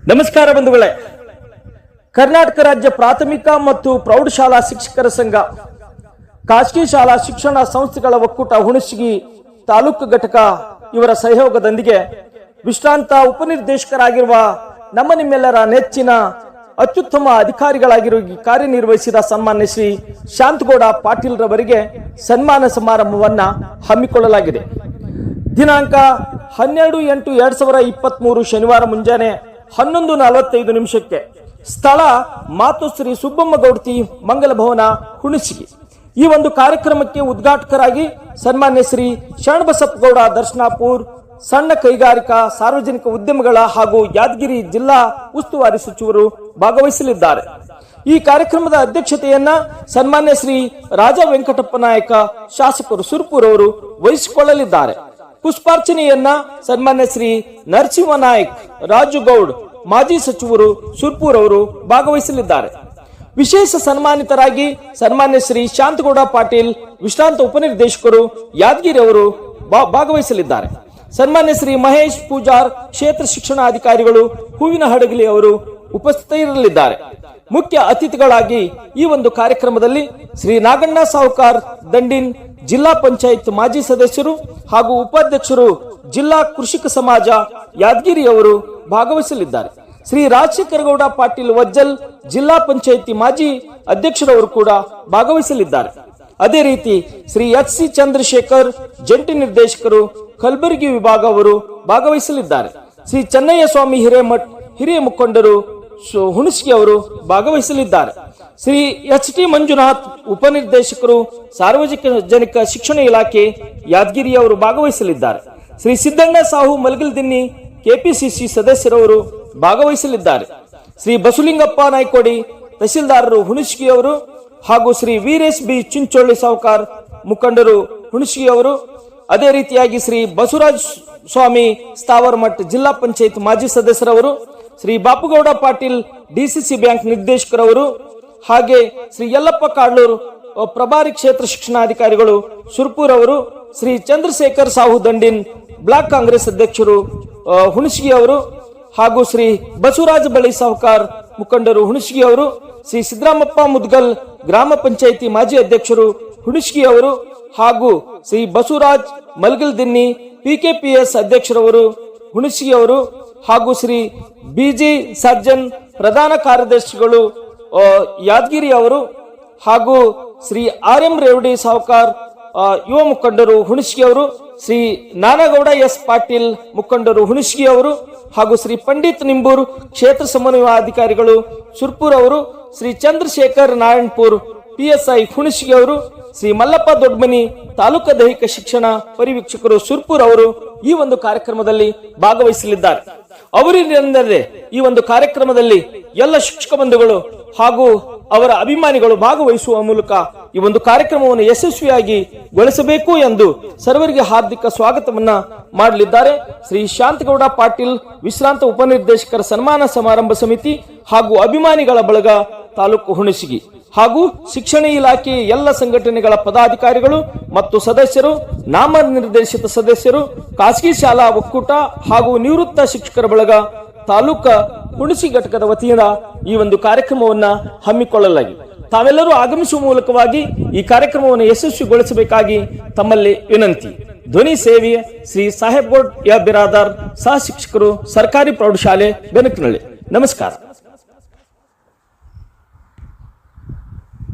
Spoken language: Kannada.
ನಮಸ್ಕಾರ ಬಂಧುಗಳೇ. ಕರ್ನಾಟಕ ರಾಜ್ಯ ಪ್ರಾಥಮಿಕ ಮತ್ತು ಪ್ರೌಢಶಾಲಾ ಶಿಕ್ಷಕರ ಸಂಘ, ಖಾಸಗಿ ಶಾಲಾ ಶಿಕ್ಷಣ ಸಂಸ್ಥೆಗಳ ಒಕ್ಕೂಟ ಹುಣಸಗಿ ತಾಲೂಕು ಘಟಕ ಇವರ ಸಹಯೋಗದೊಂದಿಗೆ ವಿಶ್ರಾಂತ ಉಪನಿರ್ದೇಶಕರಾಗಿರುವ ನಿಮ್ಮೆಲ್ಲರ ನೆಚ್ಚಿನ ಅತ್ಯುತ್ತಮ ಅಧಿಕಾರಿಗಳಾಗಿರುವ ಕಾರ್ಯನಿರ್ವಹಿಸಿದ ಸನ್ಮಾನ್ಯ ಶ್ರೀ ಶಾಂತಗೌಡ ಪಾಟೀಲ್ ರವರಿಗೆ ಸನ್ಮಾನ ಸಮಾರಂಭವನ್ನ ಹಮ್ಮಿಕೊಳ್ಳಲಾಗಿದೆ. ದಿನಾಂಕ 12/8/2023 ಶನಿವಾರ ಮುಂಜಾನೆ 11:45 ಸ್ಥಳ ಮಾತೋಶ್ರೀ ಸುಬ್ಬಮ್ಮ ಗೌಡ್ತಿ ಮಂಗಲ ಭವನ ಹುಣಸಗಿ. ಈ ಒಂದು ಕಾರ್ಯಕ್ರಮಕ್ಕೆ ಉದ್ಘಾಟಕರಾಗಿ ಸನ್ಮಾನ್ಯ ಶ್ರೀ ಶರಣಬಸಪ್ಪಗೌಡ ದರ್ಶನಾಪುರ್ ಸಣ್ಣ ಕೈಗಾರಿಕಾ ಸಾರ್ವಜನಿಕ ಉದ್ಯಮಗಳ ಹಾಗೂ ಯಾದಗಿರಿ ಜಿಲ್ಲಾ ಉಸ್ತುವಾರಿ ಸಚಿವರು ಭಾಗವಹಿಸಲಿದ್ದಾರೆ. ಈ ಕಾರ್ಯಕ್ರಮದ ಅಧ್ಯಕ್ಷತೆಯನ್ನ ಸನ್ಮಾನ್ಯ ಶ್ರೀ ರಾಜ ವೆಂಕಟಪ್ಪ ನಾಯಕ ಶಾಸಕರು ಸುರ್ಪುರ್ ಅವರು ವಹಿಸಿಕೊಳ್ಳಲಿದ್ದಾರೆ. ಪುಷ್ಪಾರ್ಚನೆಯನ್ನ ಸನ್ಮಾನ್ಯ ಶ್ರೀ ನರಸಿಂಹ ನಾಯಕ್ ರಾಜುಗೌಡ್ ಮಾಜಿ ಸಚಿವರು ಸುರ್ಪುರ್ ಅವರು ಭಾಗವಹಿಸಲಿದ್ದಾರೆ. ವಿಶೇಷ ಸನ್ಮಾನಿತರಾಗಿ ಸನ್ಮಾನ್ಯ ಶ್ರೀ ಶಾಂತಗೌಡ ಪಾಟೀಲ್ ವಿಶ್ರಾಂತ ಉಪನಿರ್ದೇಶಕರು ಯಾದಗಿರಿ ಅವರು ಭಾಗವಹಿಸಲಿದ್ದಾರೆ. ಸನ್ಮಾನ್ಯ ಶ್ರೀ ಮಹೇಶ್ ಪೂಜಾರ್ ಕ್ಷೇತ್ರ ಶಿಕ್ಷಣಾಧಿಕಾರಿಗಳು ಹೂವಿನ ಹಡಗಲಿ ಅವರು ಉಪಸ್ಥಿತರಿರಲಿದ್ದಾರೆ. ಮುಖ್ಯ ಅತಿಥಿಗಳಾಗಿ ಈ ಒಂದು ಕಾರ್ಯಕ್ರಮದಲ್ಲಿ ಶ್ರೀ ನಾಗಣ್ಣ ಸಾಹುಕಾರ್ ದಂಡಿನ್ ಜಿಲ್ಲಾ ಪಂಚಾಯತ್ ಮಾಜಿ ಸದಸ್ಯರು ಹಾಗೂ ಉಪಾಧ್ಯಕ್ಷರು ಜಿಲ್ಲಾ ಕೃಷಿಕ ಸಮಾಜ ಯಾದಗಿರಿ ಅವರು ಭಾಗವಹಿಸಲಿದ್ದಾರೆ. ಶ್ರೀ ರಾಜಶೇಖರ ಗೌಡ ಪಾಟೀಲ್ ವಜ್ಜಲ್ ಜಿಲ್ಲಾ ಪಂಚಾಯತಿ ಮಾಜಿ ಅಧ್ಯಕ್ಷರವರು ಕೂಡ ಭಾಗವಹಿಸಲಿದ್ದಾರೆ. ಅದೇ ರೀತಿ ಶ್ರೀ ಎಚ್ ಸಿ ಚಂದ್ರಶೇಖರ್ ಜಂಟಿ ನಿರ್ದೇಶಕರು ಕಲಬುರಗಿ ವಿಭಾಗ ಅವರು ಭಾಗವಹಿಸಲಿದ್ದಾರೆ. ಶ್ರೀ ಚೆನ್ನಯ್ಯ ಸ್ವಾಮಿ ಹಿರೇಮಠ್ ಹಿರಿಯ ಮುಖಂಡರು ಹುಣಸಗಿ ಅವರು ಭಾಗವಹಿಸಲಿದ್ದಾರೆ. ಶ್ರೀ ಎಚ್ ಟಿ ಮಂಜುನಾಥ್ ಉಪನಿರ್ದೇಶಕರು ಸಾರ್ವಜನಿಕ ಶಿಕ್ಷಣ ಇಲಾಖೆ ಯಾದಗಿರಿ ಅವರು ಭಾಗವಹಿಸಲಿದ್ದಾರೆ. ಶ್ರೀ ಸಿದ್ದಣ್ಣ ಸಾಹು ಮಲಗಲ್ದಿನ್ನಿ ಕೆಪಿಸಿಸಿ ಸದಸ್ಯರವರು ಭಾಗವಹಿಸಲಿದ್ದಾರೆ. ಶ್ರೀ ಬಸವಲಿಂಗಪ್ಪ ನಾಯ್ಕೋಡಿ ತಹಸೀಲ್ದಾರರು ಹುಣಸಗಿ ಅವರು ಹಾಗೂ ಶ್ರೀ ವೀರೇಶ್ ಬಿ ಚಿಂಚೋಳಿ ಸಾಹುಕಾರ್ ಮುಖಂಡರು ಹುಣಸಗಿ ಅವರು, ಅದೇ ರೀತಿಯಾಗಿ ಶ್ರೀ ಬಸವರಾಜ್ ಸ್ವಾಮಿ ಸ್ಥಾವರಮಠ್ ಜಿಲ್ಲಾ ಪಂಚಾಯತ್ ಮಾಜಿ ಸದಸ್ಯರವರು, ಶ್ರೀ ಬಾಪುಗೌಡ ಪಾಟೀಲ್ ಡಿಸಿಸಿ ಬ್ಯಾಂಕ್ ನಿರ್ದೇಶಕರವರು, ಹಾಗೆ ಶ್ರೀ ಯಲ್ಲಪ್ಪ ಕಾಡ್ಲೂರ್ ಪ್ರಭಾರಿ ಕ್ಷೇತ್ರ ಶಿಕ್ಷಣಾಧಿಕಾರಿಗಳು ಸುರ್ಪುರ್ ಅವರು, ಶ್ರೀ ಚಂದ್ರಶೇಖರ್ ಸಾಹು ದಂಡಿನ್ ಬ್ಲಾಕ್ ಕಾಂಗ್ರೆಸ್ ಅಧ್ಯಕ್ಷರು ಹುಣಸಗಿ ಅವರು, ಹಾಗೂ ಶ್ರೀ ಬಸವರಾಜ ಬಳಿ ಸಾಹುಕಾರ್ ಮುಖಂಡರು ಹುಣಸಗಿ ಅವರು, ಶ್ರೀ ಸಿದ್ದರಾಮಪ್ಪ ಮುದ್ಗಲ್ ಗ್ರಾಮ ಪಂಚಾಯಿತಿ ಮಾಜಿ ಅಧ್ಯಕ್ಷರು ಹುಣಸಗಿ ಅವರು, ಹಾಗೂ ಶ್ರೀ ಬಸವರಾಜ್ ಮಲ್ಗಲ್ದಿನ್ನಿ ಪಿಕೆಪಿಎಸ್ ಅಧ್ಯಕ್ಷರವರು ಹುಣಸಗಿ ಅವರು, ಹಾಗೂ ಶ್ರೀ ಬಿಜಿ ಸರ್ಜನ್ ಪ್ರಧಾನ ಕಾರ್ಯದರ್ಶಿಗಳು ಯಾದಗಿರಿ ಅವರು, ಹಾಗೂ ಶ್ರೀ ಆರ್ ಎಂ ರೇವಡಿ ಸಾಹುಕಾರ್ ಯುವ ಮುಖಂಡರು ಹುಣಸಗಿ ಅವರು, ಶ್ರೀ ನಾನಗೌಡ ಎಸ್ ಪಾಟೀಲ್ ಮುಖಂಡರು ಹುಣಸಗಿ ಅವರು, ಹಾಗೂ ಶ್ರೀ ಪಂಡಿತ್ ನಿಂಬೂರ್ ಕ್ಷೇತ್ರ ಸಮನ್ವಯಾಧಿಕಾರಿಗಳು ಸುರ್ಪುರ್ ಅವರು, ಶ್ರೀ ಚಂದ್ರಶೇಖರ್ ನಾರಾಯಣಪುರ್ ಪಿಎಸ್ಐ ಹುಣಸಗಿ ಅವರು, ಶ್ರೀ ಮಲ್ಲಪ್ಪ ದೊಡ್ಡಮನಿ ತಾಲೂಕಾ ದೈಹಿಕ ಶಿಕ್ಷಣ ಪರಿವೀಕ್ಷಕರು ಸುರ್ಪುರ್ ಅವರು ಈ ಒಂದು ಕಾರ್ಯಕ್ರಮದಲ್ಲಿ ಭಾಗವಹಿಸಲಿದ್ದಾರೆ. ಅವರಿಂದಲೇ ಈ ಒಂದು ಕಾರ್ಯಕ್ರಮದಲ್ಲಿ ಎಲ್ಲ ಶಿಕ್ಷಕ ಬಂಧುಗಳು ಹಾಗೂ ಅವರ ಅಭಿಮಾನಿಗಳು ಭಾಗವಹಿಸುವ ಮೂಲಕ ಈ ಒಂದು ಕಾರ್ಯಕ್ರಮವನ್ನು ಯಶಸ್ವಿಯಾಗಿ ಗೊಳಿಸಬೇಕು ಎಂದು ಸರ್ವರಿಗೆ ಹಾರ್ದಿಕ ಸ್ವಾಗತವನ್ನ ಮಾಡಲಿದ್ದಾರೆ. ಶ್ರೀ ಶಾಂತಗೌಡ ಪಾಟೀಲ್ ವಿಶ್ರಾಂತ ಉಪನಿರ್ದೇಶಕರ ಸನ್ಮಾನ ಸಮಾರಂಭ ಸಮಿತಿ ಹಾಗೂ ಅಭಿಮಾನಿಗಳ ಬಳಗ ತಾಲೂಕು ಹುಣಸಗಿ ಹಾಗೂ ಶಿಕ್ಷಣ ಇಲಾಖೆ ಎಲ್ಲ ಸಂಘಟನೆಗಳ ಪದಾಧಿಕಾರಿಗಳು ಮತ್ತು ಸದಸ್ಯರು, ನಾಮನಿರ್ದೇಶಿತ ಸದಸ್ಯರು, ಖಾಸಗಿ ಶಾಲಾ ಒಕ್ಕೂಟ ಹಾಗೂ ನಿವೃತ್ತ ಶಿಕ್ಷಕರ ಬಳಗ ತಾಲೂಕಾ ಹುಣಸಗಿ ಘಟಕದ ವತಿಯಿಂದ ಈ ಒಂದು ಕಾರ್ಯಕ್ರಮವನ್ನ ಹಮ್ಮಿಕೊಳ್ಳಲಾಗಿದೆ. ತಾವೆಲ್ಲರೂ ಆಗಮಿಸುವ ಮೂಲಕವಾಗಿ ಈ ಕಾರ್ಯಕ್ರಮವನ್ನು ಯಶಸ್ವಿಗೊಳಿಸಬೇಕಾಗಿ ತಮ್ಮಲ್ಲಿ ವಿನಂತಿ. ಧ್ವನಿ ಸೇವೆ ಶ್ರೀ ಸಾಹೇಬ್ಗೌಡ್ ಯ ಬಿರಾದಾರ್ ಸಹ ಶಿಕ್ಷಕರು, ಸರ್ಕಾರಿ ಪ್ರೌಢಶಾಲೆ ಬೆನಕನಹಳ್ಳಿ. ನಮಸ್ಕಾರ.